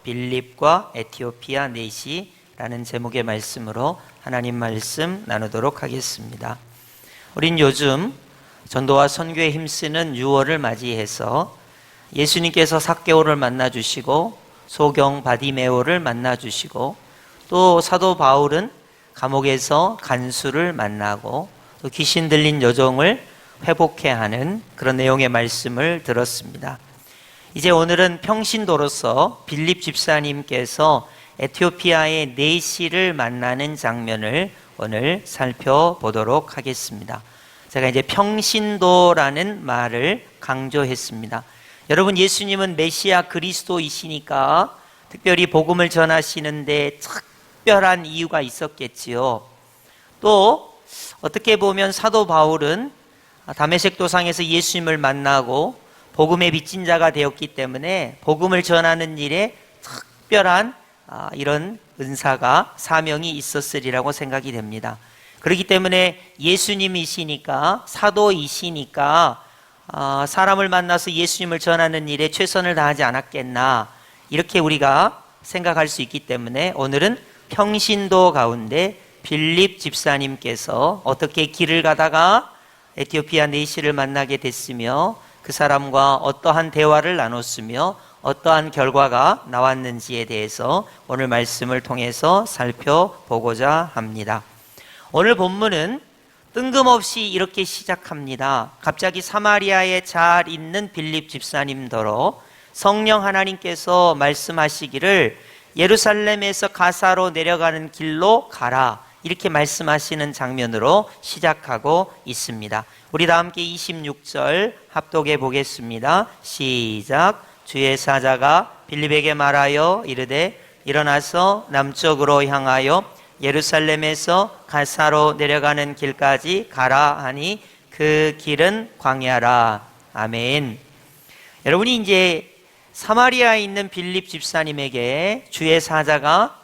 빌립과 에티오피아 내시라는 제목의 말씀으로 하나님 말씀 나누도록 하겠습니다. 우린 요즘 전도와 선교에 힘쓰는 6월을 맞이해서 예수님께서 삭개오를 만나주시고 소경 바디메오를 만나주시고 또 사도 바울은 감옥에서 간수를 만나고 또 귀신 들린 여종을 회복해 하는 그런 내용의 말씀을 들었습니다. 이제 오늘은 평신도로서 빌립 집사님께서 에티오피아의 내시를 만나는 장면을 오늘 살펴보도록 하겠습니다. 제가 이제 평신도라는 말을 강조했습니다. 여러분, 예수님은 메시아 그리스도이시니까 특별히 복음을 전하시는데 특별한 이유가 있었겠지요. 또 어떻게 보면 사도 바울은 다메섹 도상에서 예수님을 만나고 복음의 빚진 자가 되었기 때문에 복음을 전하는 일에 특별한 이런 은사가 사명이 있었으리라고 생각이 됩니다. 그렇기 때문에 예수님이시니까 사도이시니까 사람을 만나서 예수님을 전하는 일에 최선을 다하지 않았겠나 이렇게 우리가 생각할 수 있기 때문에 오늘은 평신도 가운데 빌립 집사님께서 어떻게 길을 가다가 에티오피아 내시를 만나게 됐으며 그 사람과 어떠한 대화를 나눴으며 어떠한 결과가 나왔는지에 대해서 오늘 말씀을 통해서 살펴보고자 합니다. 오늘 본문은 뜬금없이 이렇게 시작합니다. 갑자기 사마리아에 잘 있는 빌립 집사님더러 성령 하나님께서 말씀하시기를 예루살렘에서 가사로 내려가는 길로 가라 이렇게 말씀하시는 장면으로 시작하고 있습니다. 우리 다 함께 26절 합독해 보겠습니다. 시작. 주의 사자가 빌립에게 말하여 이르되 일어나서 남쪽으로 향하여 예루살렘에서 가사로 내려가는 길까지 가라 하니 그 길은 광야라. 아멘. 여러분이 이제 사마리아에 있는 빌립 집사님에게 주의 사자가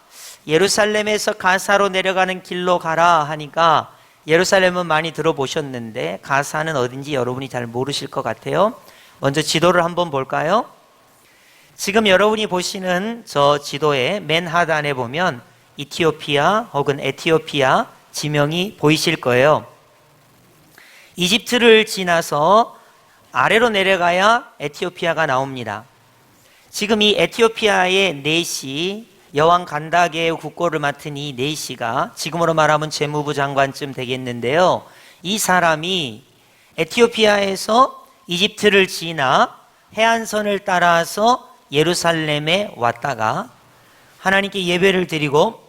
예루살렘에서 가사로 내려가는 길로 가라 하니까 예루살렘은 많이 들어보셨는데 가사는 어딘지 여러분이 잘 모르실 것 같아요. 먼저 지도를 한번 볼까요? 지금 여러분이 보시는 저 지도의 맨 하단에 보면 이티오피아 혹은 에티오피아 지명이 보이실 거예요. 이집트를 지나서 아래로 내려가야 에티오피아가 나옵니다. 지금 이 에티오피아의 내시, 여왕 간다게의 국고를 맡은 이 내시가 지금으로 말하면 재무부 장관쯤 되겠는데요. 이 사람이 에티오피아에서 이집트를 지나 해안선을 따라서 예루살렘에 왔다가 하나님께 예배를 드리고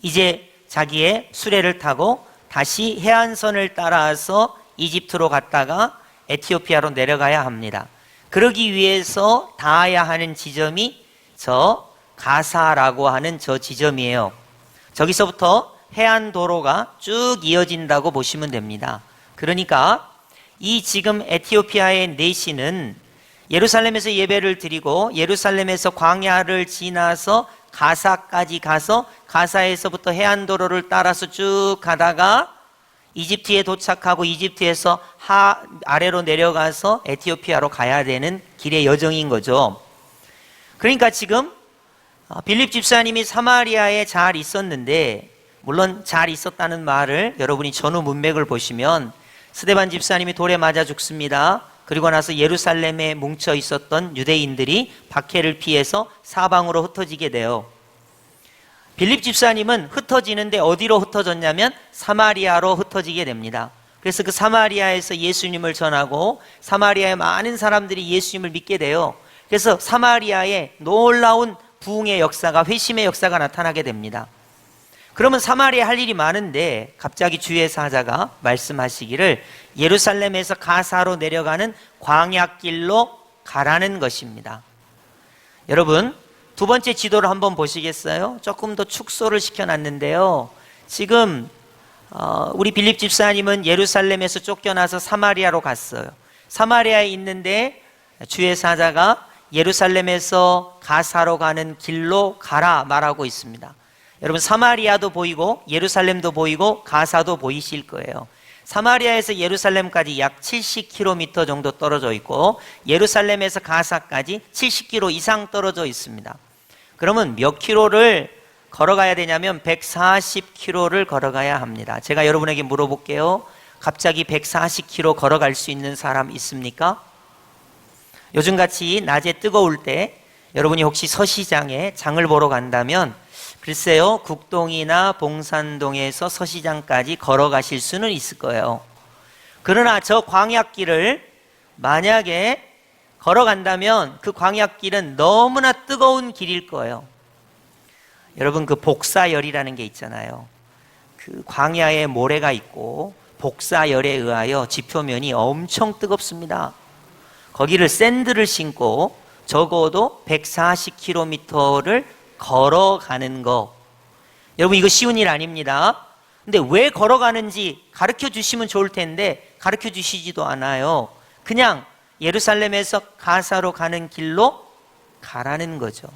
이제 자기의 수레를 타고 다시 해안선을 따라서 이집트로 갔다가 에티오피아로 내려가야 합니다. 그러기 위해서 닿아야 하는 지점이 저 가사라고 하는 저 지점이에요. 저기서부터 해안도로가 쭉 이어진다고 보시면 됩니다. 그러니까 이 지금 에티오피아의 내시는 예루살렘에서 예배를 드리고 예루살렘에서 광야를 지나서 가사까지 가서 가사에서부터 해안도로를 따라서 쭉 가다가 이집트에 도착하고 이집트에서 아래로 내려가서 에티오피아로 가야 되는 길의 여정인 거죠. 그러니까 지금 빌립 집사님이 사마리아에 잘 있었는데, 물론 잘 있었다는 말을 여러분이 전후 문맥을 보시면 스데반 집사님이 돌에 맞아 죽습니다. 그리고 나서 예루살렘에 뭉쳐 있었던 유대인들이 박해를 피해서 사방으로 흩어지게 돼요. 빌립 집사님은 흩어지는데 어디로 흩어졌냐면 사마리아로 흩어지게 됩니다. 그래서 그 사마리아에서 예수님을 전하고 사마리아의 많은 사람들이 예수님을 믿게 돼요. 그래서 사마리아에 놀라운 부흥의 역사가, 회심의 역사가 나타나게 됩니다. 그러면 사마리아에 할 일이 많은데 갑자기 주의 사자가 말씀하시기를 예루살렘에서 가사로 내려가는 광야길로 가라는 것입니다. 여러분, 두 번째 지도를 한번 보시겠어요? 조금 더 축소를 시켜놨는데요. 지금 우리 빌립 집사님은 예루살렘에서 쫓겨나서 사마리아로 갔어요. 사마리아에 있는데 주의 사자가 예루살렘에서 가사로 가는 길로 가라 말하고 있습니다. 여러분, 사마리아도 보이고 예루살렘도 보이고 가사도 보이실 거예요. 사마리아에서 예루살렘까지 약 70km 정도 떨어져 있고 예루살렘에서 가사까지 70km 이상 떨어져 있습니다. 그러면 몇 킬로를 걸어가야 되냐면 140km를 걸어가야 합니다. 제가 여러분에게 물어볼게요. 갑자기 140km 걸어갈 수 있는 사람 있습니까? 요즘같이 낮에 뜨거울 때 여러분이 혹시 서시장에 장을 보러 간다면 글쎄요, 국동이나 봉산동에서 서시장까지 걸어가실 수는 있을 거예요. 그러나 저 광약길을 만약에 걸어간다면 그 광약길은 너무나 뜨거운 길일 거예요. 여러분, 그 복사열이라는 게 있잖아요. 그 광야에 모래가 있고 복사열에 의하여 지표면이 엄청 뜨겁습니다. 거기를 샌들을 신고 적어도 140km를 걸어가는 거. 여러분, 이거 쉬운 일 아닙니다. 근데 왜 걸어가는지 가르쳐 주시면 좋을 텐데 가르쳐 주시지도 않아요. 그냥 예루살렘에서 가사로 가는 길로 가라는 거죠.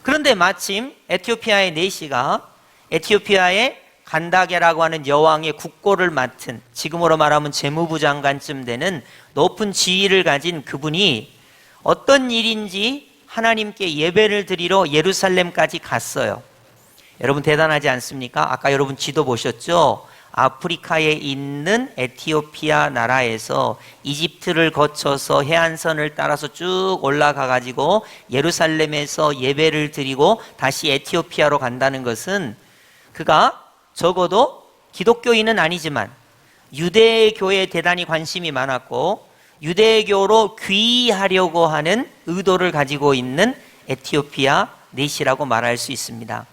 그런데 마침 에티오피아의 내시가 에티오피아의 간다게라고 하는 여왕의 국고를 맡은, 지금으로 말하면 재무부 장관쯤 되는 높은 지위를 가진 그분이 어떤 일인지 하나님께 예배를 드리러 예루살렘까지 갔어요. 여러분, 대단하지 않습니까? 아까 여러분 지도 보셨죠? 아프리카에 있는 에티오피아 나라에서 이집트를 거쳐서 해안선을 따라서 쭉 올라가 가지고 예루살렘에서 예배를 드리고 다시 에티오피아로 간다는 것은 그가 적어도 기독교인은 아니지만 유대교에 대단히 관심이 많았고 유대교로 귀의하려고 하는 의도를 가지고 있는 에티오피아 내시라고 말할 수 있습니다.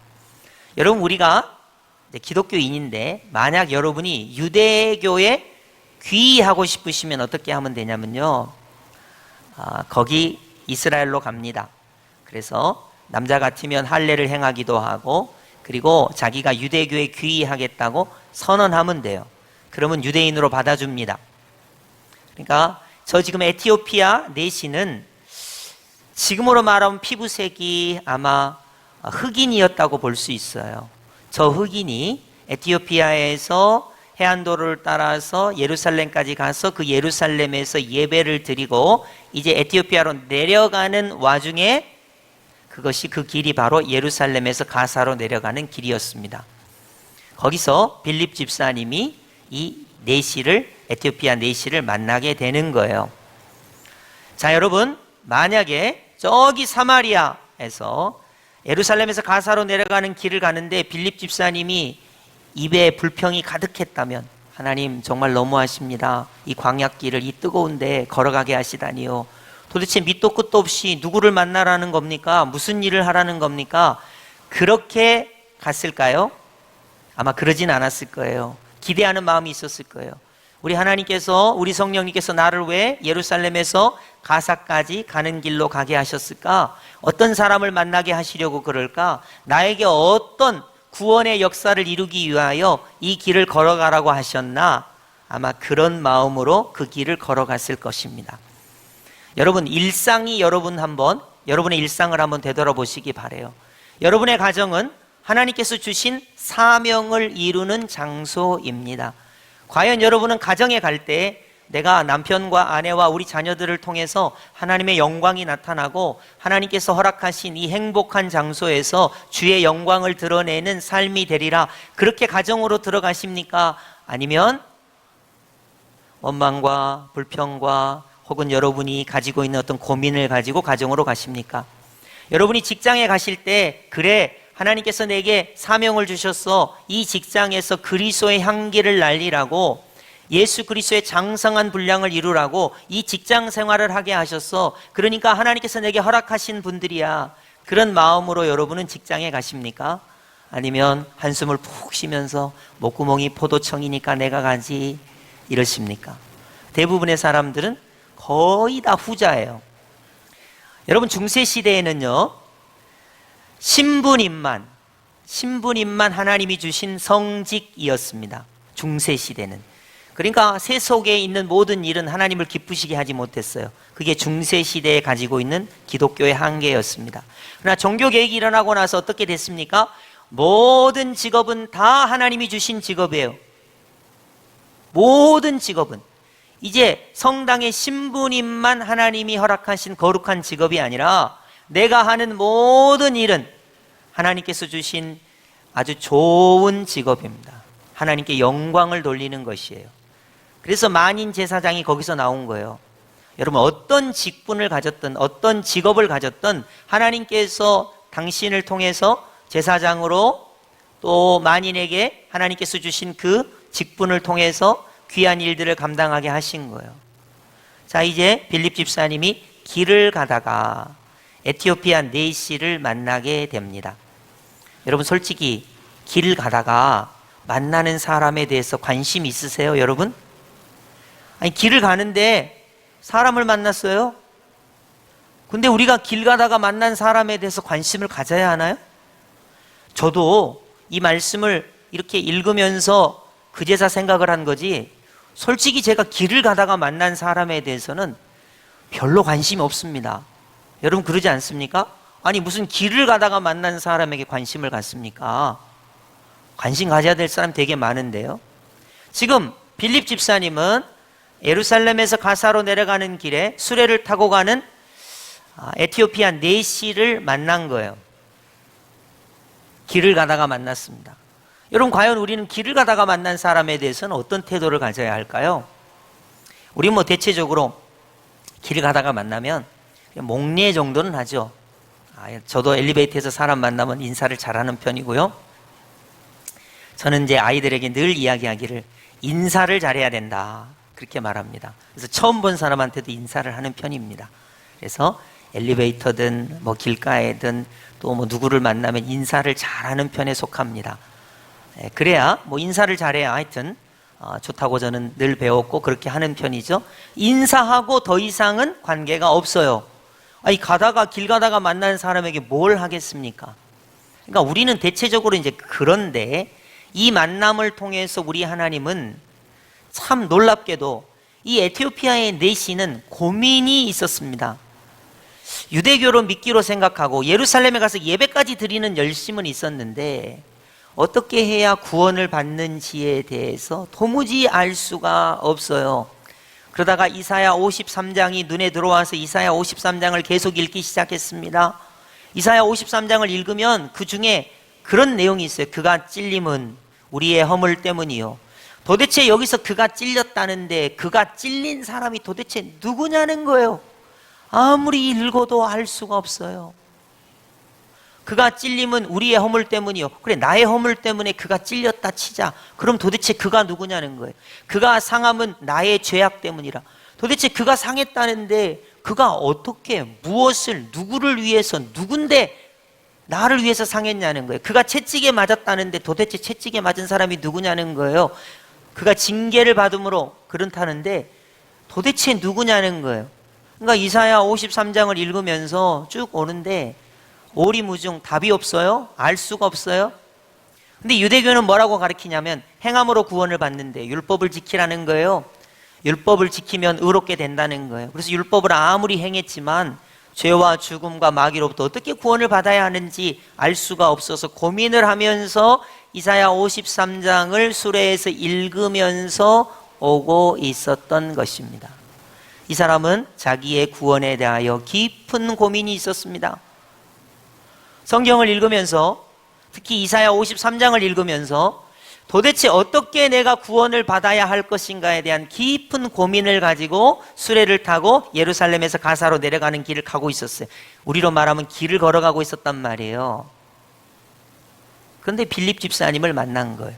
여러분, 우리가 기독교인인데 만약 여러분이 유대교에 귀의하고 싶으시면 어떻게 하면 되냐면요, 거기 이스라엘로 갑니다. 그래서 남자 같으면 할례를 행하기도 하고 그리고 자기가 유대교에 귀의하겠다고 선언하면 돼요. 그러면 유대인으로 받아줍니다. 그러니까 저 지금 에티오피아 내시는 지금으로 말하면 피부색이 아마 흑인이었다고 볼 수 있어요. 저 흑인이 에티오피아에서 해안도로를 따라서 예루살렘까지 가서 그 예루살렘에서 예배를 드리고 이제 에티오피아로 내려가는 와중에 그것이 그 길이 바로 예루살렘에서 가사로 내려가는 길이었습니다. 거기서 빌립 집사님이 이 내시를, 에티오피아 내시를 만나게 되는 거예요. 자, 여러분, 만약에 저기 사마리아에서 예루살렘에서 가사로 내려가는 길을 가는데 빌립 집사님이 입에 불평이 가득했다면, 하나님 정말 너무하십니다. 이 광약길을 이 뜨거운데 걸어가게 하시다니요. 도대체 밑도 끝도 없이 누구를 만나라는 겁니까? 무슨 일을 하라는 겁니까? 그렇게 갔을까요? 아마 그러진 않았을 거예요. 기대하는 마음이 있었을 거예요. 우리 하나님께서, 우리 성령님께서 나를 왜 예루살렘에서 가사까지 가는 길로 가게 하셨을까? 어떤 사람을 만나게 하시려고 그럴까? 나에게 어떤 구원의 역사를 이루기 위하여 이 길을 걸어가라고 하셨나? 아마 그런 마음으로 그 길을 걸어갔을 것입니다. 여러분, 일상이 여러분의 일상을 한번 되돌아보시기 바라요. 여러분의 가정은 하나님께서 주신 사명을 이루는 장소입니다. 과연 여러분은 가정에 갈 때 내가 남편과 아내와 우리 자녀들을 통해서 하나님의 영광이 나타나고 하나님께서 허락하신 이 행복한 장소에서 주의 영광을 드러내는 삶이 되리라, 그렇게 가정으로 들어가십니까? 아니면 원망과 불평과 혹은 여러분이 가지고 있는 어떤 고민을 가지고 가정으로 가십니까? 여러분이 직장에 가실 때, 그래, 하나님께서 내게 사명을 주셨어. 이 직장에서 그리스도의 향기를 날리라고, 예수 그리스도의 장성한 분량을 이루라고 이 직장 생활을 하게 하셨어. 그러니까 하나님께서 내게 허락하신 분들이야. 그런 마음으로 여러분은 직장에 가십니까? 아니면 한숨을 푹 쉬면서 목구멍이 포도청이니까 내가 가지, 이러십니까? 대부분의 사람들은 거의 다 후자예요. 여러분, 중세시대에는요, 신부님만 하나님이 주신 성직이었습니다. 중세시대는. 그러니까 세속에 있는 모든 일은 하나님을 기쁘시게 하지 못했어요. 그게 중세시대에 가지고 있는 기독교의 한계였습니다. 그러나 종교개혁이 일어나고 나서 어떻게 됐습니까? 모든 직업은 다 하나님이 주신 직업이에요. 모든 직업은. 이제 성당의 신부님만 하나님이 허락하신 거룩한 직업이 아니라 내가 하는 모든 일은 하나님께서 주신 아주 좋은 직업입니다. 하나님께 영광을 돌리는 것이에요. 그래서 만인 제사장이 거기서 나온 거예요. 여러분, 어떤 직분을 가졌든 어떤 직업을 가졌든 하나님께서 당신을 통해서 제사장으로 또 만인에게 하나님께서 주신 그 직분을 통해서 귀한 일들을 감당하게 하신 거예요. 자, 이제 빌립 집사님이 길을 가다가 에티오피아 네시를 만나게 됩니다. 여러분, 솔직히 길을 가다가 만나는 사람에 대해서 관심 있으세요, 여러분? 아니, 길을 가는데 사람을 만났어요. 근데 우리가 길 가다가 만난 사람에 대해서 관심을 가져야 하나요? 저도 이 말씀을 이렇게 읽으면서 그제서 생각을 한 거지, 솔직히 제가 길을 가다가 만난 사람에 대해서는 별로 관심이 없습니다. 여러분, 그러지 않습니까? 아니, 무슨 길을 가다가 만난 사람에게 관심을 갖습니까? 관심 가져야 될 사람 되게 많은데요. 지금 빌립 집사님은 예루살렘에서 가사로 내려가는 길에 수레를 타고 가는 에티오피아 네시를 만난 거예요. 길을 가다가 만났습니다. 여러분, 과연 우리는 길을 가다가 만난 사람에 대해서는 어떤 태도를 가져야 할까요? 우리 대체적으로 길을 가다가 만나면 목례 정도는 하죠. 저도 엘리베이터에서 사람 만나면 인사를 잘하는 편이고요. 저는 이제 아이들에게 늘 이야기하기를 인사를 잘해야 된다, 그렇게 말합니다. 그래서 처음 본 사람한테도 인사를 하는 편입니다. 그래서 엘리베이터든 길가에든 또 누구를 만나면 인사를 잘하는 편에 속합니다. 그래야 인사를 잘해야 하여튼 좋다고 저는 늘 배웠고 그렇게 하는 편이죠. 인사하고 더 이상은 관계가 없어요. 아니, 길 가다가 만난 사람에게 뭘 하겠습니까? 그러니까 우리는 대체적으로 이제 그런데 이 만남을 통해서 우리 하나님은 참 놀랍게도 이 에티오피아의 네시는 고민이 있었습니다. 유대교로 믿기로 생각하고 예루살렘에 가서 예배까지 드리는 열심은 있었는데 어떻게 해야 구원을 받는지에 대해서 도무지 알 수가 없어요. 그러다가 이사야 53장이 눈에 들어와서 이사야 53장을 계속 읽기 시작했습니다. 이사야 53장을 읽으면 그 중에 그런 내용이 있어요. 그가 찔림은 우리의 허물 때문이요. 도대체 여기서 그가 찔렸다는데 그가 찔린 사람이 도대체 누구냐는 거예요. 아무리 읽어도 알 수가 없어요. 그가 찔림은 우리의 허물 때문이요. 그래, 나의 허물 때문에 그가 찔렸다 치자. 그럼 도대체 그가 누구냐는 거예요. 그가 상함은 나의 죄악 때문이라. 도대체 그가 상했다는데 그가 어떻게, 무엇을, 누구를 위해서, 누군데 나를 위해서 상했냐는 거예요. 그가 채찍에 맞았다는데 도대체 채찍에 맞은 사람이 누구냐는 거예요. 그가 징계를 받음으로 그렇다는데 도대체 누구냐는 거예요. 그러니까 이사야 53장을 읽으면서 쭉 오는데 오리무중, 답이 없어요. 알 수가 없어요. 근데 유대교는 뭐라고 가르치냐면 행함으로 구원을 받는데 율법을 지키라는 거예요. 율법을 지키면 의롭게 된다는 거예요. 그래서 율법을 아무리 행했지만 죄와 죽음과 마귀로부터 어떻게 구원을 받아야 하는지 알 수가 없어서 고민을 하면서 이사야 53장을 수레에서 읽으면서 오고 있었던 것입니다. 이 사람은 자기의 구원에 대하여 깊은 고민이 있었습니다. 성경을 읽으면서, 특히 이사야 53장을 읽으면서 도대체 어떻게 내가 구원을 받아야 할 것인가에 대한 깊은 고민을 가지고 수레를 타고 예루살렘에서 가사로 내려가는 길을 가고 있었어요. 우리로 말하면 길을 걸어가고 있었단 말이에요. 그런데 빌립 집사님을 만난 거예요.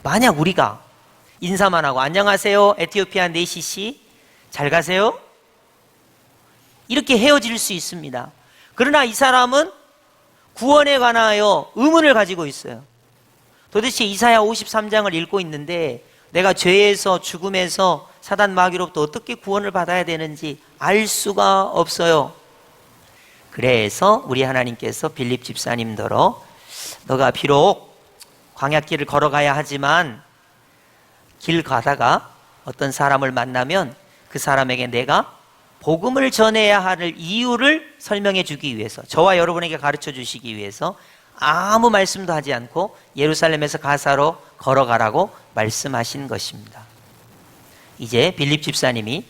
만약 우리가 인사만 하고 안녕하세요 에티오피아 네시 씨, 잘 가세요, 이렇게 헤어질 수 있습니다. 그러나 이 사람은 구원에 관하여 의문을 가지고 있어요. 도대체 이사야 53장을 읽고 있는데 내가 죄에서, 죽음에서, 사단 마귀로부터 어떻게 구원을 받아야 되는지 알 수가 없어요. 그래서 우리 하나님께서 빌립 집사님더러 너가 비록 광야길을 걸어가야 하지만 길 가다가 어떤 사람을 만나면 그 사람에게 내가 복음을 전해야 할 이유를 설명해 주기 위해서, 저와 여러분에게 가르쳐 주시기 위해서 아무 말씀도 하지 않고 예루살렘에서 가사로 걸어가라고 말씀하신 것입니다. 이제 빌립 집사님이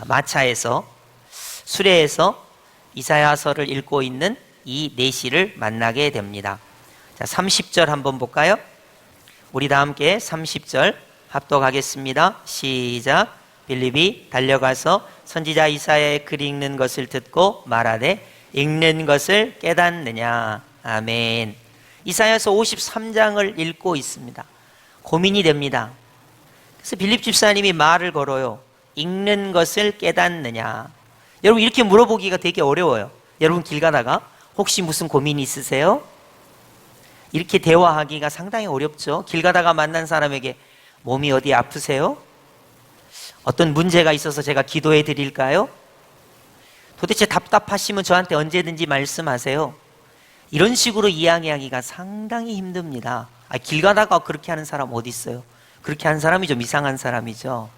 마차에서, 수레에서 이사야서를 읽고 있는 이 내시를 만나게 됩니다. 자, 30절 한번 볼까요? 우리 다 함께 30절 합독하겠습니다. 시작. 빌립이 달려가서 선지자 이사야의 글 읽는 것을 듣고 말하되 읽는 것을 깨닫느냐. 아멘. 이사야서 53장을 읽고 있습니다. 고민이 됩니다. 그래서 빌립 집사님이 말을 걸어요. 읽는 것을 깨닫느냐. 여러분, 이렇게 물어보기가 되게 어려워요. 여러분, 길 가다가 혹시 무슨 고민이 있으세요? 이렇게 대화하기가 상당히 어렵죠. 길 가다가 만난 사람에게 몸이 어디 아프세요? 어떤 문제가 있어서 제가 기도해 드릴까요? 도대체 답답하시면 저한테 언제든지 말씀하세요. 이런 식으로 이야기하기가 상당히 힘듭니다. 길 가다가 그렇게 하는 사람 어디 있어요? 그렇게 하는 사람이 좀 이상한 사람이죠.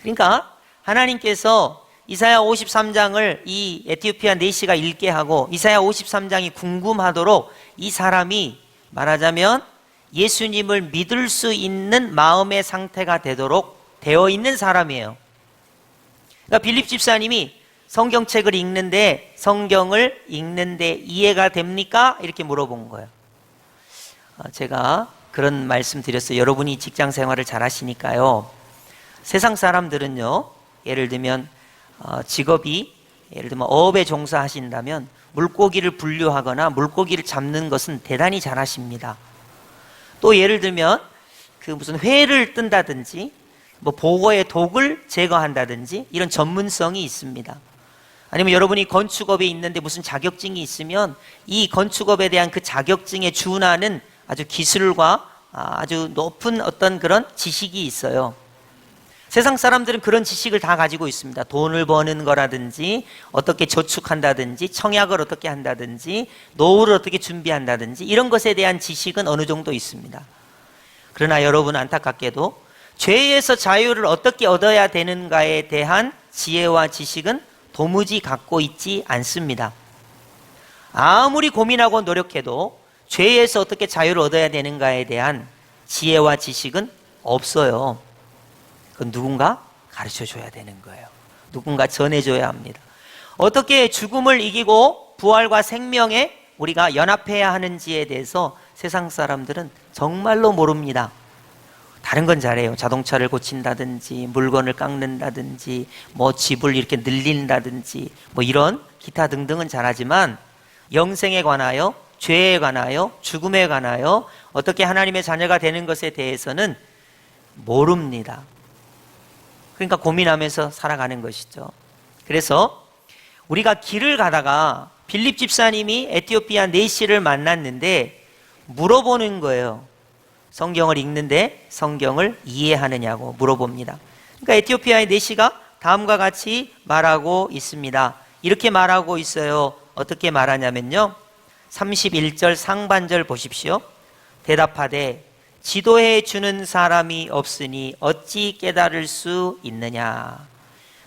그러니까 하나님께서 이사야 53장을 이 에티오피아 내시가 읽게 하고 이사야 53장이 궁금하도록 이 사람이 말하자면 예수님을 믿을 수 있는 마음의 상태가 되도록 되어 있는 사람이에요. 그러니까 빌립 집사님이 성경책을 읽는데 성경을 읽는데 이해가 됩니까? 이렇게 물어본 거예요. 제가 그런 말씀 드렸어요. 여러분이 직장 생활을 잘 하시니까요. 세상 사람들은요, 예를 들면 직업이 예를 들면 어업에 종사하신다면 물고기를 분류하거나 물고기를 잡는 것은 대단히 잘 하십니다. 또 예를 들면 그 무슨 회를 뜬다든지 뭐 보고의 독을 제거한다든지 이런 전문성이 있습니다. 아니면 여러분이 건축업에 있는데 무슨 자격증이 있으면 이 건축업에 대한 그 자격증에 준하는 아주 기술과 아주 높은 어떤 그런 지식이 있어요. 세상 사람들은 그런 지식을 다 가지고 있습니다. 돈을 버는 거라든지 어떻게 저축한다든지 청약을 어떻게 한다든지 노후를 어떻게 준비한다든지 이런 것에 대한 지식은 어느 정도 있습니다. 그러나 여러분, 안타깝게도 죄에서 자유를 어떻게 얻어야 되는가에 대한 지혜와 지식은 도무지 갖고 있지 않습니다. 아무리 고민하고 노력해도 죄에서 어떻게 자유를 얻어야 되는가에 대한 지혜와 지식은 없어요. 그건 누군가 가르쳐줘야 되는 거예요. 누군가 전해줘야 합니다. 어떻게 죽음을 이기고 부활과 생명에 우리가 연합해야 하는지에 대해서 세상 사람들은 정말로 모릅니다. 다른 건 잘해요. 자동차를 고친다든지 물건을 깎는다든지 뭐 집을 이렇게 늘린다든지 뭐 이런 기타 등등은 잘하지만 영생에 관하여, 죄에 관하여, 죽음에 관하여 어떻게 하나님의 자녀가 되는 것에 대해서는 모릅니다. 그러니까 고민하면서 살아가는 것이죠. 그래서 우리가 길을 가다가 빌립 집사님이 에티오피아 내시를 만났는데 물어보는 거예요. 성경을 읽는데 성경을 이해하느냐고 물어봅니다. 그러니까 에티오피아의 내시가 다음과 같이 말하고 있습니다. 이렇게 말하고 있어요. 어떻게 말하냐면요, 31절 상반절 보십시오. 대답하되 지도해 주는 사람이 없으니 어찌 깨달을 수 있느냐.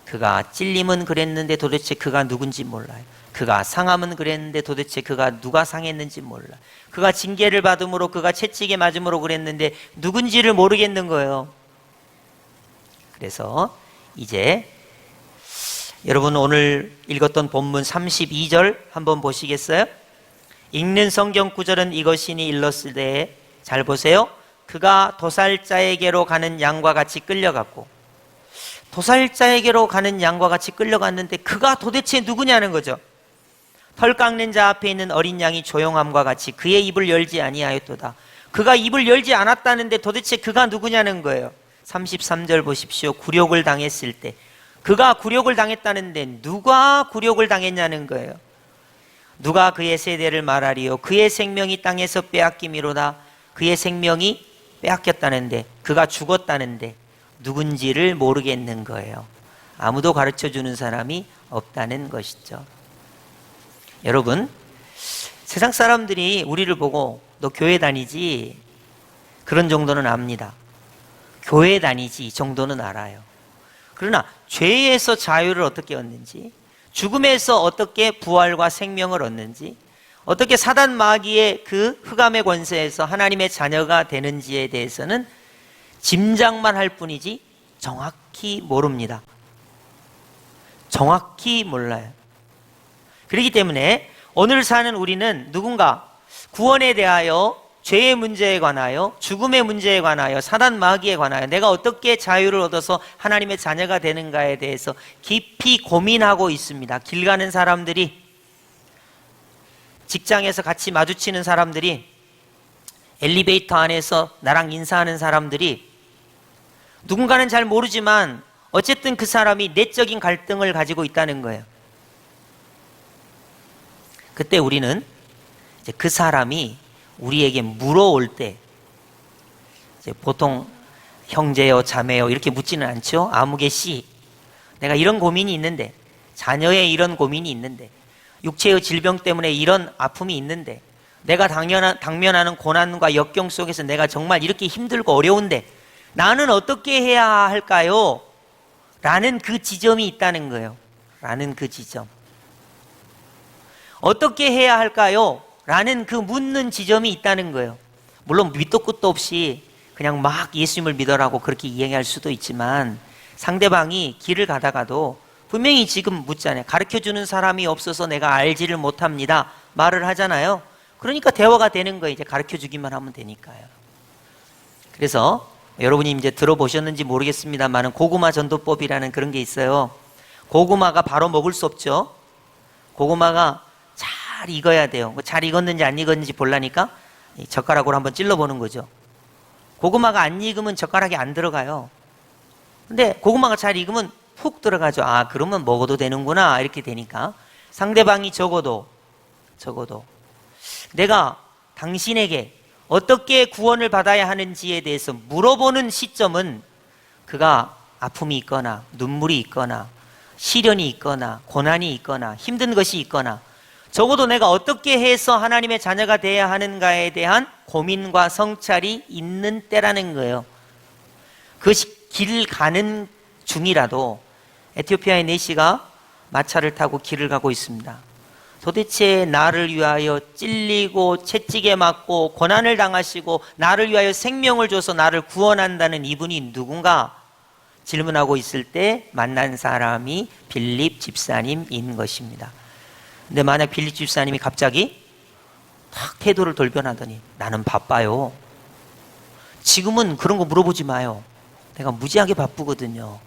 그가 찔림은 그랬는데 도대체 그가 누군지 몰라요. 그가 상함은 그랬는데 도대체 그가 누가 상했는지 몰라. 그가 징계를 받음으로 그가 채찍에 맞음으로 그랬는데 누군지를 모르겠는 거예요. 그래서 이제 여러분, 오늘 읽었던 본문 32절 한번 보시겠어요? 읽는 성경 구절은 이것이니 일렀으되, 잘 보세요. 그가 도살자에게로 가는 양과 같이 끌려갔고, 도살자에게로 가는 양과 같이 끌려갔는데 그가 도대체 누구냐는 거죠. 털 깎는 자 앞에 있는 어린 양이 조용함과 같이 그의 입을 열지 아니하였도다. 그가 입을 열지 않았다는데 도대체 그가 누구냐는 거예요. 33절 보십시오. 굴욕을 당했을 때, 그가 굴욕을 당했다는데 누가 굴욕을 당했냐는 거예요. 누가 그의 세대를 말하리요. 그의 생명이 땅에서 빼앗김이로다. 그의 생명이 빼앗겼다는데, 그가 죽었다는데 누군지를 모르겠는 거예요. 아무도 가르쳐주는 사람이 없다는 것이죠. 여러분, 세상 사람들이 우리를 보고 너 교회 다니지? 그런 정도는 압니다. 교회 다니지? 이 정도는 알아요. 그러나 죄에서 자유를 어떻게 얻는지, 죽음에서 어떻게 부활과 생명을 얻는지, 어떻게 사단 마귀의 그 흑암의 권세에서 하나님의 자녀가 되는지에 대해서는 짐작만 할 뿐이지 정확히 모릅니다. 정확히 몰라요. 그렇기 때문에 오늘 사는 우리는 누군가 구원에 대하여, 죄의 문제에 관하여, 죽음의 문제에 관하여, 사단 마귀에 관하여 내가 어떻게 자유를 얻어서 하나님의 자녀가 되는가에 대해서 깊이 고민하고 있습니다. 길 가는 사람들이, 직장에서 같이 마주치는 사람들이, 엘리베이터 안에서 나랑 인사하는 사람들이, 누군가는 잘 모르지만 어쨌든 그 사람이 내적인 갈등을 가지고 있다는 거예요. 그때 우리는 이제 그 사람이 우리에게 물어올 때, 이제 보통 형제요, 자매요 이렇게 묻지는 않죠. 아무개 씨, 내가 이런 고민이 있는데, 자녀의 이런 고민이 있는데, 육체의 질병 때문에 이런 아픔이 있는데, 내가 당면하는 고난과 역경 속에서 내가 정말 이렇게 힘들고 어려운데 나는 어떻게 해야 할까요? 라는 그 지점이 있다는 거예요. 라는 그 지점. 어떻게 해야 할까요? 라는 그 묻는 지점이 있다는 거예요. 물론 밑도 끝도 없이 그냥 막 예수님을 믿어라고 그렇게 이야기할 수도 있지만, 상대방이 길을 가다가도 분명히 지금 묻잖아요. 가르쳐주는 사람이 없어서 내가 알지를 못합니다 말을 하잖아요. 그러니까 대화가 되는 거예요. 이제 가르쳐주기만 하면 되니까요. 그래서 여러분이 이제 들어보셨는지 모르겠습니다만 고구마 전도법이라는 그런 게 있어요. 고구마가 바로 먹을 수 없죠. 고구마가 잘 익어야 돼요. 잘 익었는지 안 익었는지 보려니까 젓가락으로 한번 찔러보는 거죠. 고구마가 안 익으면 젓가락이 안 들어가요. 근데 고구마가 잘 익으면 푹 들어가죠. 아, 그러면 먹어도 되는구나 이렇게 되니까, 상대방이 적어도 내가 당신에게 어떻게 구원을 받아야 하는지에 대해서 물어보는 시점은 그가 아픔이 있거나 눈물이 있거나 시련이 있거나 고난이 있거나 힘든 것이 있거나, 적어도 내가 어떻게 해서 하나님의 자녀가 되어야 하는가에 대한 고민과 성찰이 있는 때라는 거예요. 그 길 가는 중이라도 에티오피아의 내시가 마차를 타고 길을 가고 있습니다. 도대체 나를 위하여 찔리고 채찍에 맞고 고난을 당하시고 나를 위하여 생명을 줘서 나를 구원한다는 이분이 누군가 질문하고 있을 때 만난 사람이 빌립 집사님인 것입니다. 근데 만약 빌립 집사님이 갑자기 탁 태도를 돌변하더니, 나는 바빠요. 지금은 그런 거 물어보지 마요. 내가 무지하게 바쁘거든요.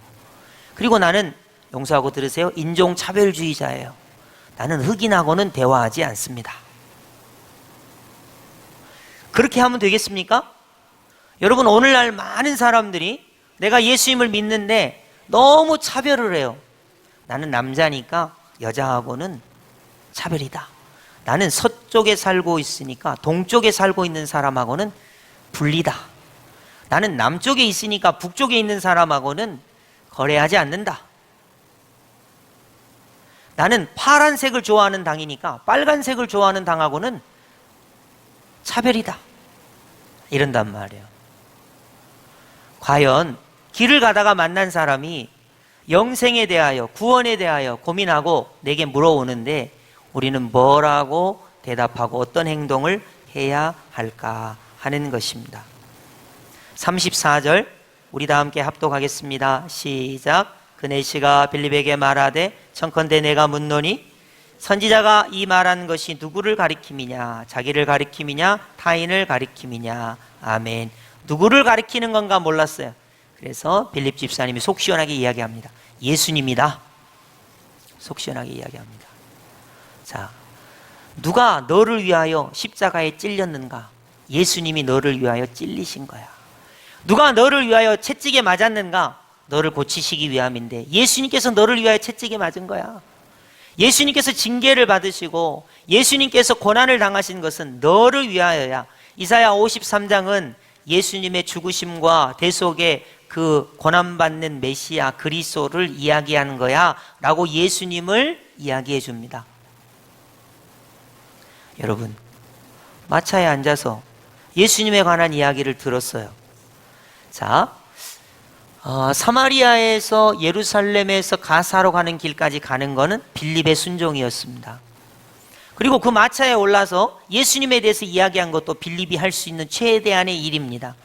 그리고 나는, 용서하고 들으세요, 인종차별주의자예요. 나는 흑인하고는 대화하지 않습니다. 그렇게 하면 되겠습니까? 여러분, 오늘날 많은 사람들이 내가 예수님을 믿는데 너무 차별을 해요. 나는 남자니까 여자하고는 차별이다. 나는 서쪽에 살고 있으니까 동쪽에 살고 있는 사람하고는 분리다. 나는 남쪽에 있으니까 북쪽에 있는 사람하고는 거래하지 않는다. 나는 파란색을 좋아하는 당이니까 빨간색을 좋아하는 당하고는 차별이다. 이런단 말이에요. 과연 길을 가다가 만난 사람이 영생에 대하여, 구원에 대하여 고민하고 내게 물어오는데 우리는 뭐라고 대답하고 어떤 행동을 해야 할까 하는 것입니다. 34절 우리 다 함께 합독하겠습니다. 시작. 그 내시가 빌립에게 말하되 청컨대 내가 묻노니 선지자가 이 말한 것이 누구를 가리킴이냐, 자기를 가리킴이냐, 타인을 가리킴이냐. 아멘. 누구를 가리키는 건가 몰랐어요. 그래서 빌립 집사님이 속 시원하게 이야기합니다. 예수님이다. 속 시원하게 이야기합니다. 자, 누가 너를 위하여 십자가에 찔렸는가? 예수님이 너를 위하여 찔리신 거야. 누가 너를 위하여 채찍에 맞았는가? 너를 고치시기 위함인데 예수님께서 너를 위하여 채찍에 맞은 거야. 예수님께서 징계를 받으시고 예수님께서 고난을 당하신 것은 너를 위하여야. 이사야 53장은 예수님의 죽으심과 대속의 그 고난받는 메시아 그리스도를 이야기하는 거야 라고 예수님을 이야기해 줍니다. 여러분, 마차에 앉아서 예수님에 관한 이야기를 들었어요. 자, 사마리아에서 예루살렘에서 가사로 가는 길까지 가는 것은 빌립의 순종이었습니다. 그리고 그 마차에 올라서 예수님에 대해서 이야기한 것도 빌립이 할 수 있는 최대한의 일입니다.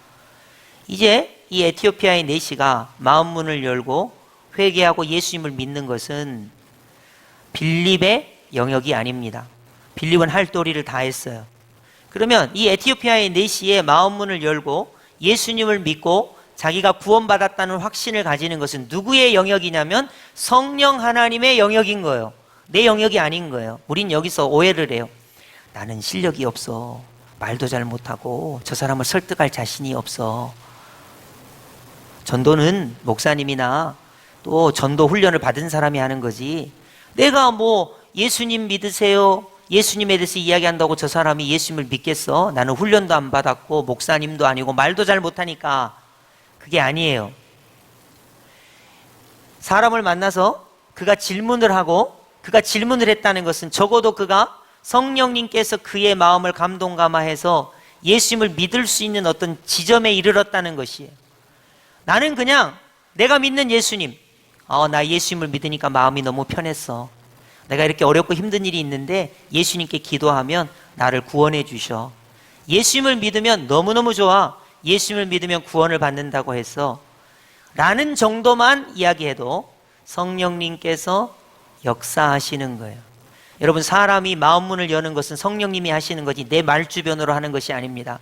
이제 이 에티오피아의 내시가 마음문을 열고 회개하고 예수님을 믿는 것은 빌립의 영역이 아닙니다. 빌립은 할 도리를 다 했어요. 그러면 이 에티오피아의 내시의 마음문을 열고 예수님을 믿고 자기가 구원받았다는 확신을 가지는 것은 누구의 영역이냐면 성령 하나님의 영역인 거예요. 내 영역이 아닌 거예요. 우린 여기서 오해를 해요. 나는 실력이 없어. 말도 잘 못하고 저 사람을 설득할 자신이 없어. 전도는 목사님이나 또 전도 훈련을 받은 사람이 하는 거지. 내가 뭐 예수님 믿으세요, 예수님에 대해서 이야기한다고 저 사람이 예수님을 믿겠어? 나는 훈련도 안 받았고 목사님도 아니고 말도 잘 못하니까. 그게 아니에요. 사람을 만나서 그가 질문을 하고 그가 질문을 했다는 것은 적어도 그가 성령님께서 그의 마음을 감동감화해서 예수님을 믿을 수 있는 어떤 지점에 이르렀다는 것이에요. 나는 그냥 내가 믿는 예수님, 나 예수님을 믿으니까 마음이 너무 편했어. 내가 이렇게 어렵고 힘든 일이 있는데 예수님께 기도하면 나를 구원해 주셔. 예수님을 믿으면 너무너무 좋아. 예수님을 믿으면 구원을 받는다고 해서 라는 정도만 이야기해도 성령님께서 역사하시는 거예요. 여러분, 사람이 마음문을 여는 것은 성령님이 하시는 거지 내 말주변으로 하는 것이 아닙니다.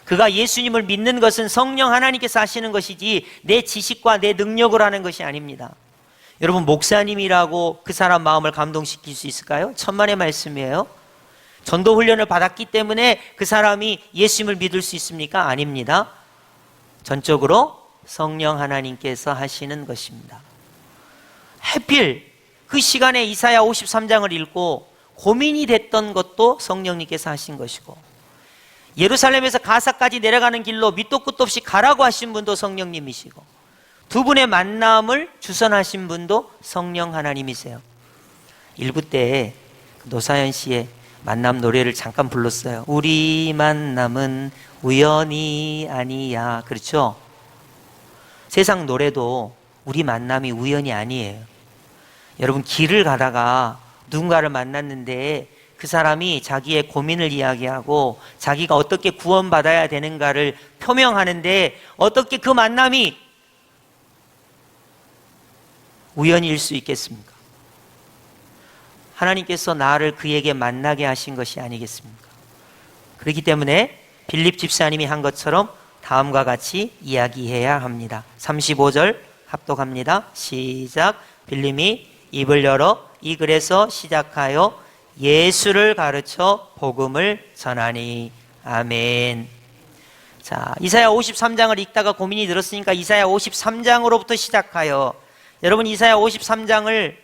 그가 예수님을 믿는 것은 성령 하나님께서 하시는 것이지 내 지식과 내 능력으로 하는 것이 아닙니다. 여러분, 목사님이라고 그 사람 마음을 감동시킬 수 있을까요? 천만의 말씀이에요. 전도 훈련을 받았기 때문에 그 사람이 예수님을 믿을 수 있습니까? 아닙니다. 전적으로 성령 하나님께서 하시는 것입니다. 하필 그 시간에 이사야 53장을 읽고 고민이 됐던 것도 성령님께서 하신 것이고, 예루살렘에서 가사까지 내려가는 길로 밑도 끝도 없이 가라고 하신 분도 성령님이시고, 두 분의 만남을 주선하신 분도 성령 하나님이세요. 일부 때 노사연 씨의 만남 노래를 잠깐 불렀어요. 우리 만남은 우연이 아니야. 그렇죠? 세상 노래도 우리 만남이 우연이 아니에요. 여러분, 길을 가다가 누군가를 만났는데 그 사람이 자기의 고민을 이야기하고 자기가 어떻게 구원받아야 되는가를 표명하는데 어떻게 그 만남이 우연일 수 있겠습니까? 하나님께서 나를 그에게 만나게 하신 것이 아니겠습니까? 그렇기 때문에 빌립 집사님이 한 것처럼 다음과 같이 이야기해야 합니다. 35절 합독합니다. 시작. 빌립이 입을 열어 이 글에서 시작하여 예수를 가르쳐 복음을 전하니. 아멘. 자, 이사야 53장을 읽다가 고민이 들었으니까 이사야 53장으로부터 시작하여, 여러분 이사야 53장을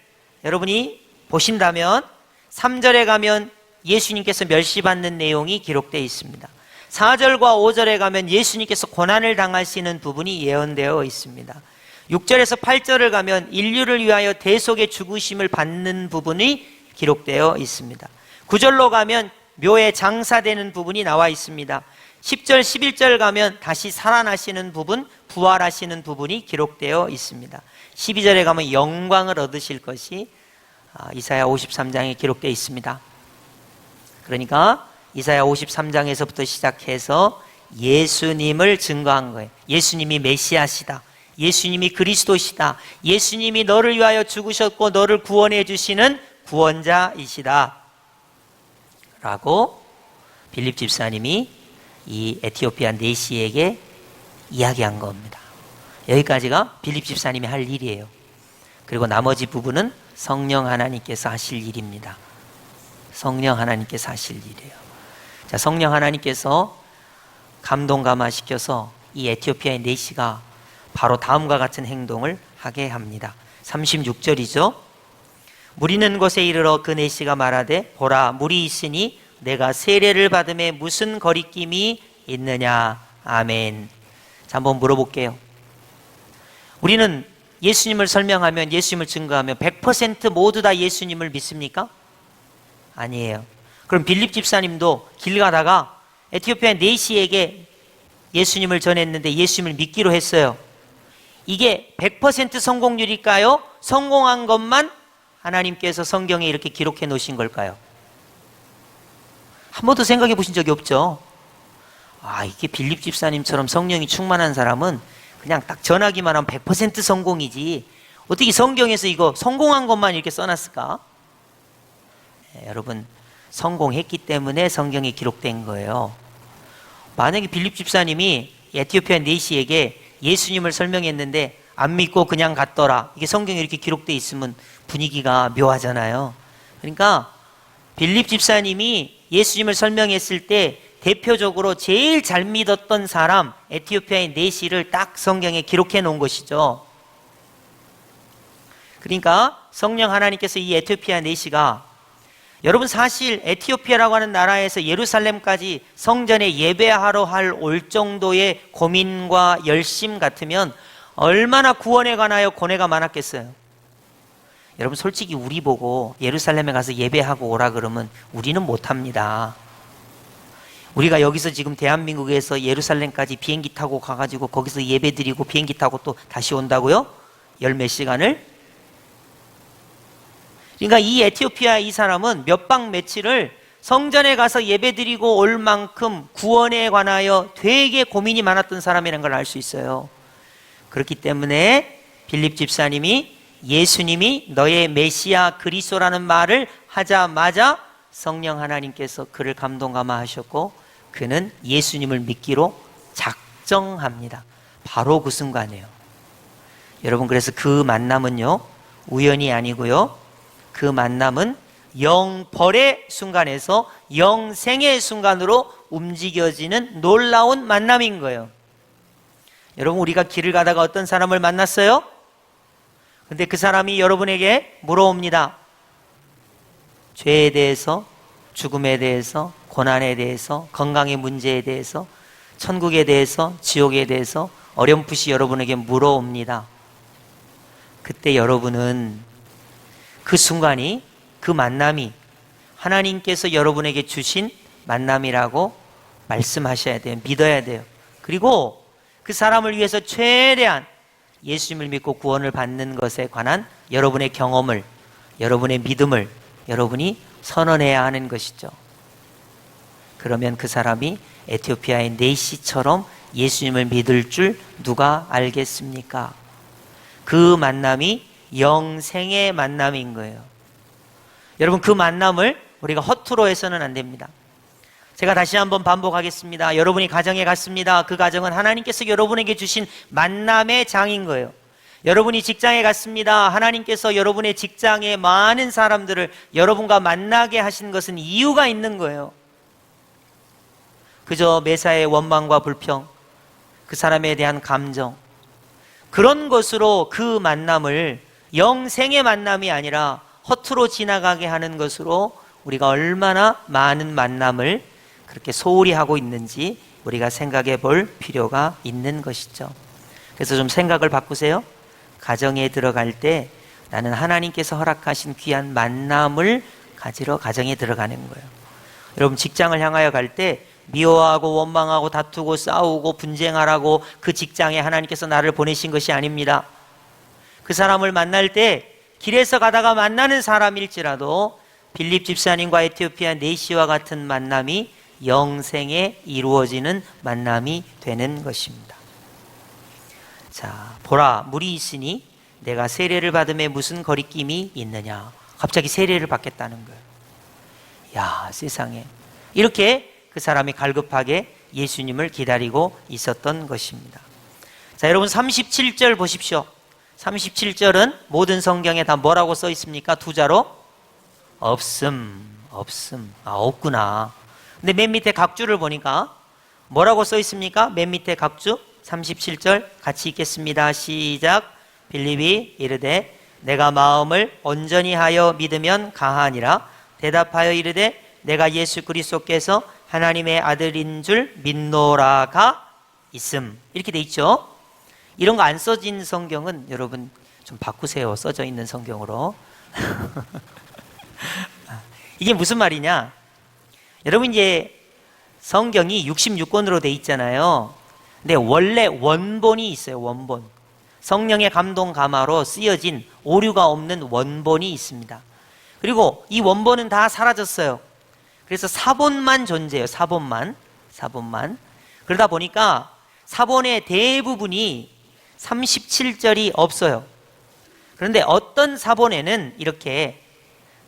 여러분이 보신다면 3절에 가면 예수님께서 멸시받는 내용이 기록되어 있습니다. 4절과 5절에 가면 예수님께서 고난을 당하시는 부분이 예언되어 있습니다. 6절에서 8절을 가면 인류를 위하여 대속의 죽으심을 받는 부분이 기록되어 있습니다. 9절로 가면 묘에 장사되는 부분이 나와 있습니다. 10절, 11절 가면 다시 살아나시는 부분, 부활하시는 부분이 기록되어 있습니다. 12절에 가면 영광을 얻으실 것이 이사야 53장에 기록되어 있습니다. 그러니까 이사야 53장에서부터 시작해서 예수님을 증거한 거예요. 예수님이 메시아시다. 예수님이 그리스도시다. 예수님이 너를 위하여 죽으셨고 너를 구원해 주시는 구원자이시다 라고 빌립 집사님이 이 에티오피아 내시에게 이야기한 겁니다. 여기까지가 빌립 집사님이 할 일이에요. 그리고 나머지 부분은 성령 하나님께서 하실 일입니다. 성령 하나님께서 하실 일이에요. 자, 성령 하나님께서 감동감화시켜서 이 에티오피아의 내시가 바로 다음과 같은 행동을 하게 합니다. 36절이죠. 물 있는 곳에 이르러 그 내시가 말하되 보라, 물이 있으니 내가 세례를 받음에 무슨 거리낌이 있느냐. 아멘. 자, 한번 물어볼게요. 우리는 예수님을 설명하면, 예수님을 증거하면 100% 모두 다 예수님을 믿습니까? 아니에요. 그럼 빌립 집사님도 길 가다가 에티오피아 내시에게 예수님을 전했는데 예수님을 믿기로 했어요. 이게 100% 성공률일까요? 성공한 것만 하나님께서 성경에 이렇게 기록해 놓으신 걸까요? 한 번도 생각해 보신 적이 없죠? 이게 빌립 집사님처럼 성령이 충만한 사람은 그냥 딱 전하기만 하면 100% 성공이지 어떻게 성경에서 이거 성공한 것만 이렇게 써놨을까? 여러분 성공했기 때문에 성경에 기록된 거예요. 만약에 빌립 집사님이 에티오피아 내시에게 예수님을 설명했는데 안 믿고 그냥 갔더라, 이게 성경에 이렇게 기록되어 있으면 분위기가 묘하잖아요. 그러니까 빌립 집사님이 예수님을 설명했을 때 대표적으로 제일 잘 믿었던 사람 에티오피아의 내시를 딱 성경에 기록해 놓은 것이죠. 그러니까 성령 하나님께서 이 에티오피아 내시가, 여러분 사실 에티오피아라고 하는 나라에서 예루살렘까지 성전에 예배하러 올 정도의 고민과 열심 같으면 얼마나 구원에 관하여 고뇌가 많았겠어요. 여러분 솔직히 우리 보고 예루살렘에 가서 예배하고 오라 그러면 우리는 못합니다. 우리가 여기서 지금 대한민국에서 예루살렘까지 비행기 타고 가가지고 거기서 예배 드리고 비행기 타고 또 다시 온다고요? 열 몇 시간을? 그러니까 이 에티오피아 이 사람은 몇 박 며칠을 성전에 가서 예배 드리고 올 만큼 구원에 관하여 되게 고민이 많았던 사람이라는 걸 알 수 있어요. 그렇기 때문에 빌립 집사님이 예수님이 너의 메시아 그리스도라는 말을 하자마자 성령 하나님께서 그를 감동감화하셨고 그는 예수님을 믿기로 작정합니다. 바로 그 순간이에요. 여러분 그래서 그 만남은요 우연이 아니고요, 그 만남은 영벌의 순간에서 영생의 순간으로 움직여지는 놀라운 만남인 거예요. 여러분 우리가 길을 가다가 어떤 사람을 만났어요? 근데 그 사람이 여러분에게 물어옵니다. 죄에 대해서, 죽음에 대해서, 고난에 대해서, 건강의 문제에 대해서, 천국에 대해서, 지옥에 대해서 어렴풋이 여러분에게 물어옵니다. 그때 여러분은 그 순간이, 그 만남이 하나님께서 여러분에게 주신 만남이라고 말씀하셔야 돼요. 믿어야 돼요. 그리고 그 사람을 위해서 최대한 예수님을 믿고 구원을 받는 것에 관한 여러분의 경험을, 여러분의 믿음을 여러분이 선언해야 하는 것이죠. 그러면 그 사람이 에티오피아의 내시처럼 예수님을 믿을 줄 누가 알겠습니까? 그 만남이 영생의 만남인 거예요. 여러분 그 만남을 우리가 허투루 해서는 안 됩니다. 제가 다시 한번 반복하겠습니다. 여러분이 가정에 갔습니다. 그 가정은 하나님께서 여러분에게 주신 만남의 장인 거예요. 여러분이 직장에 갔습니다. 하나님께서 여러분의 직장에 많은 사람들을 여러분과 만나게 하신 것은 이유가 있는 거예요. 그저 매사의 원망과 불평, 그 사람에 대한 감정, 그런 것으로 그 만남을 영생의 만남이 아니라 허투루 지나가게 하는 것으로 우리가 얼마나 많은 만남을 그렇게 소홀히 하고 있는지 우리가 생각해 볼 필요가 있는 것이죠. 그래서 좀 생각을 바꾸세요. 가정에 들어갈 때 나는 하나님께서 허락하신 귀한 만남을 가지러 가정에 들어가는 거예요. 여러분 직장을 향하여 갈 때 미워하고 원망하고 다투고 싸우고 분쟁하라고 그 직장에 하나님께서 나를 보내신 것이 아닙니다. 그 사람을 만날 때 길에서 가다가 만나는 사람일지라도 빌립 집사님과 에티오피아 내시와 같은 만남이 영생에 이루어지는 만남이 되는 것입니다. 자, 보라, 물이 있으니 내가 세례를 받음에 무슨 거리낌이 있느냐. 갑자기 세례를 받겠다는 거예요. 야, 세상에. 이렇게 그 사람이 갈급하게 예수님을 기다리고 있었던 것입니다. 자, 여러분 37절 보십시오. 37절은 모든 성경에 다 뭐라고 써 있습니까? 두 자로? 없음. 아, 없구나. 근데 맨 밑에 각주를 보니까 뭐라고 써 있습니까? 맨 밑에 각주 37절 같이 읽겠습니다. 시작. 빌립이 이르되 내가 마음을 온전히 하여 믿으면 가하니라. 대답하여 이르되 내가 예수 그리스도께서 하나님의 아들인 줄 믿노라가 있음. 이렇게 돼 있죠. 이런 거 안 써진 성경은 여러분 좀 바꾸세요. 써져 있는 성경으로. 이게 무슨 말이냐? 여러분 이제 성경이 66권으로 돼 있잖아요. 근데 원래 원본이 있어요. 원본. 성령의 감동 감화로 쓰여진 오류가 없는 원본이 있습니다. 그리고 이 원본은 다 사라졌어요. 그래서 사본만 존재해요. 사본만. 그러다 보니까 사본의 대부분이 37절이 없어요. 그런데 어떤 사본에는 이렇게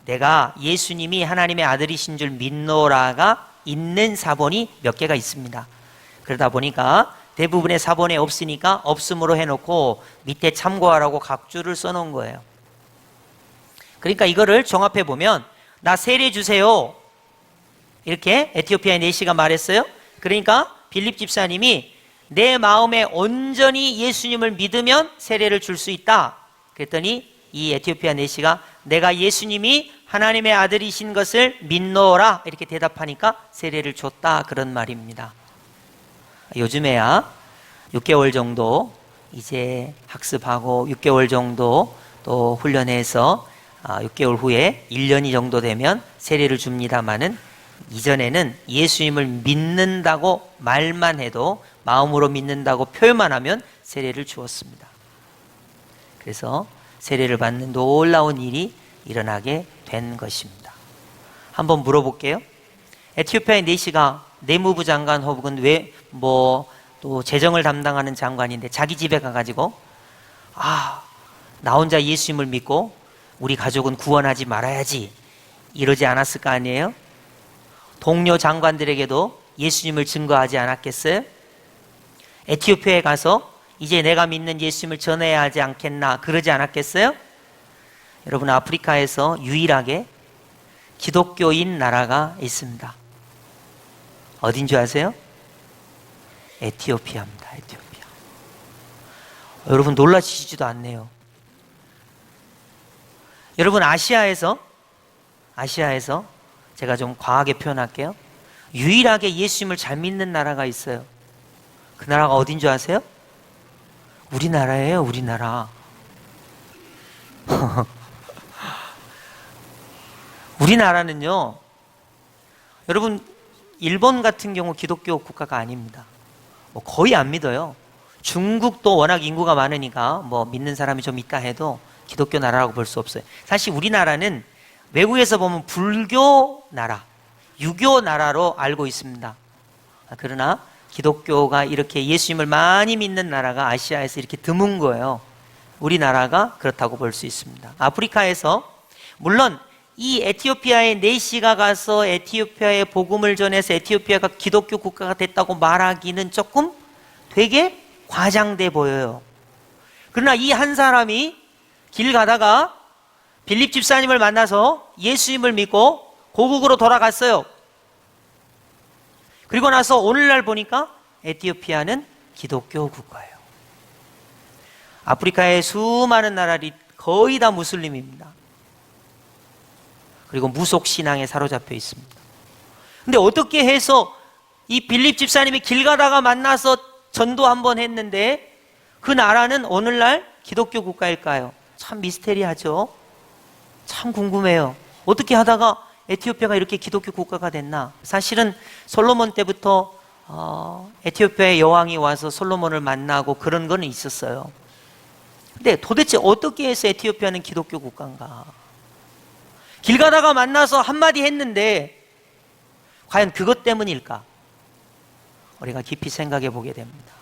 내가 예수님이 하나님의 아들이신 줄 믿노라가 있는 사본이 몇 개가 있습니다. 그러다 보니까 대부분의 사본에 없으니까 없음으로 해놓고 밑에 참고하라고 각 줄을 써놓은 거예요. 그러니까 이거를 종합해 보면 나 세례 주세요 이렇게 에티오피아의 내시가 말했어요. 그러니까 빌립 집사님이 내 마음에 온전히 예수님을 믿으면 세례를 줄 수 있다. 그랬더니 이 에티오피아 내시가 내가 예수님이 하나님의 아들이신 것을 믿노라 이렇게 대답하니까 세례를 줬다, 그런 말입니다. 요즘에야 6개월 정도 이제 학습하고 6개월 정도 또 훈련해서 6개월 후에 1년이 정도 되면 세례를 줍니다마는 이전에는 예수님을 믿는다고 말만 해도, 마음으로 믿는다고 표현만 하면 세례를 주었습니다. 그래서 세례를 받는 놀라운 일이 일어나게 된 것입니다. 한번 물어볼게요. 에티오피아의 내시가 내무부 장관 혹은 또 재정을 담당하는 장관인데 자기 집에 가가지고 나 혼자 예수님을 믿고 우리 가족은 구원하지 말아야지 이러지 않았을 거 아니에요? 동료 장관들에게도 예수님을 증거하지 않았겠어요? 에티오피아에 가서 이제 내가 믿는 예수님을 전해야 하지 않겠나 그러지 않았겠어요? 여러분, 아프리카에서 유일하게 기독교인 나라가 있습니다. 어딘 줄 아세요? 에티오피아입니다. 에티오피아. 여러분 놀라시지도 않네요. 여러분, 아시아에서 제가 좀 과하게 표현할게요. 유일하게 예수님을 잘 믿는 나라가 있어요. 그 나라가 어딘 줄 아세요? 우리나라예요. 우리나라. 우리나라는요, 여러분, 일본 같은 경우 기독교 국가가 아닙니다. 거의 안 믿어요. 중국도 워낙 인구가 많으니까 믿는 사람이 좀 있다 해도 기독교 나라라고 볼 수 없어요. 사실 우리나라는 외국에서 보면 불교 나라, 유교 나라로 알고 있습니다. 그러나 기독교가 이렇게 예수님을 많이 믿는 나라가 아시아에서 이렇게 드문 거예요. 우리나라가 그렇다고 볼 수 있습니다. 아프리카에서 물론 이 에티오피아의 내시가 가서 에티오피아의 복음을 전해서 에티오피아가 기독교 국가가 됐다고 말하기는 조금 되게 과장돼 보여요. 그러나 이 한 사람이 길 가다가 빌립 집사님을 만나서 예수님을 믿고 고국으로 돌아갔어요. 그리고 나서 오늘날 보니까 에티오피아는 기독교 국가예요. 아프리카의 수많은 나라들이 거의 다 무슬림입니다. 그리고 무속 신앙에 사로잡혀 있습니다. 근데 어떻게 해서 이 빌립 집사님이 길 가다가 만나서 전도 한번 했는데 그 나라는 오늘날 기독교 국가일까요? 참 미스테리하죠. 참 궁금해요. 어떻게 하다가 에티오피아가 이렇게 기독교 국가가 됐나? 사실은 솔로몬 때부터 에티오피아의 여왕이 와서 솔로몬을 만나고 그런 건 있었어요. 근데 도대체 어떻게 해서 에티오피아는 기독교 국가인가? 길 가다가 만나서 한마디 했는데 과연 그것 때문일까? 우리가 깊이 생각해 보게 됩니다.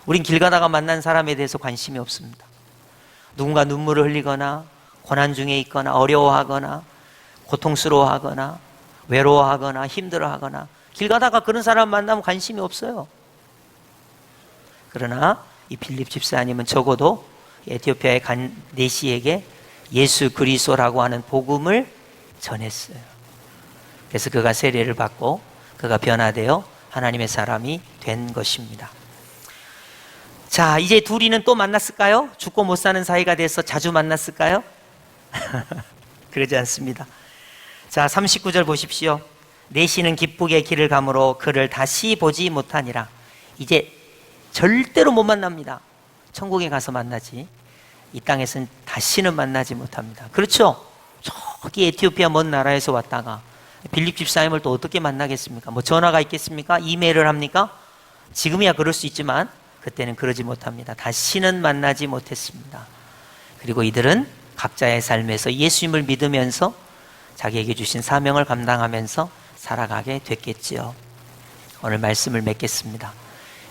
우린 길 가다가 만난 사람에 대해서 관심이 없습니다. 누군가 눈물을 흘리거나 고난 중에 있거나 어려워하거나 고통스러워하거나 외로워하거나 힘들어하거나 길 가다가 그런 사람 만나면 관심이 없어요. 그러나 이 빌립 집사님은 적어도 에티오피아의 내시에게 예수 그리스도라고 하는 복음을 전했어요. 그래서 그가 세례를 받고 그가 변화되어 하나님의 사람이 된 것입니다. 자, 이제 둘이는 또 만났을까요? 죽고 못 사는 사이가 돼서 자주 만났을까요? 그러지 않습니다. 자, 39절 보십시오. 내시는 기쁘게 길을 가므로 그를 다시 보지 못하니라. 이제 절대로 못 만납니다. 천국에 가서 만나지 이 땅에서는 다시는 만나지 못합니다. 그렇죠? 저기 에티오피아 먼 나라에서 왔다가 빌립 집사님을 또 어떻게 만나겠습니까? 전화가 있겠습니까? 이메일을 합니까? 지금이야 그럴 수 있지만 그때는 그러지 못합니다. 다시는 만나지 못했습니다. 그리고 이들은 각자의 삶에서 예수님을 믿으면서 자기에게 주신 사명을 감당하면서 살아가게 됐겠지요. 오늘 말씀을 맺겠습니다.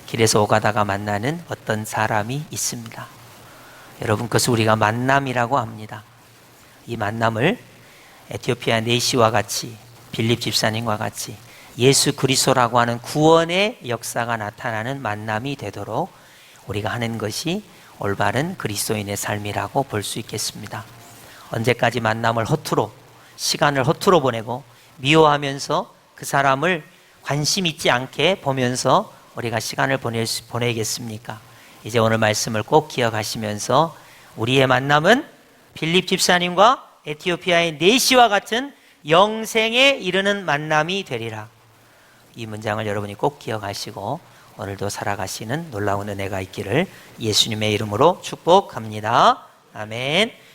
길에서 오가다가 만나는 어떤 사람이 있습니다. 여러분, 그것을 우리가 만남이라고 합니다. 이 만남을 에티오피아 네시와 같이 빌립 집사님과 같이 예수 그리스도라고 하는 구원의 역사가 나타나는 만남이 되도록 우리가 하는 것이 올바른 그리스도인의 삶이라고 볼 수 있겠습니다. 언제까지 만남을 허투루, 시간을 허투루 보내고 미워하면서 그 사람을 관심 있지 않게 보면서 우리가 시간을 보내겠습니까? 이제 오늘 말씀을 꼭 기억하시면서 우리의 만남은 빌립 집사님과 에티오피아의 네시와 같은 영생에 이르는 만남이 되리라. 이 문장을 여러분이 꼭 기억하시고 오늘도 살아가시는 놀라운 은혜가 있기를 예수님의 이름으로 축복합니다. 아멘.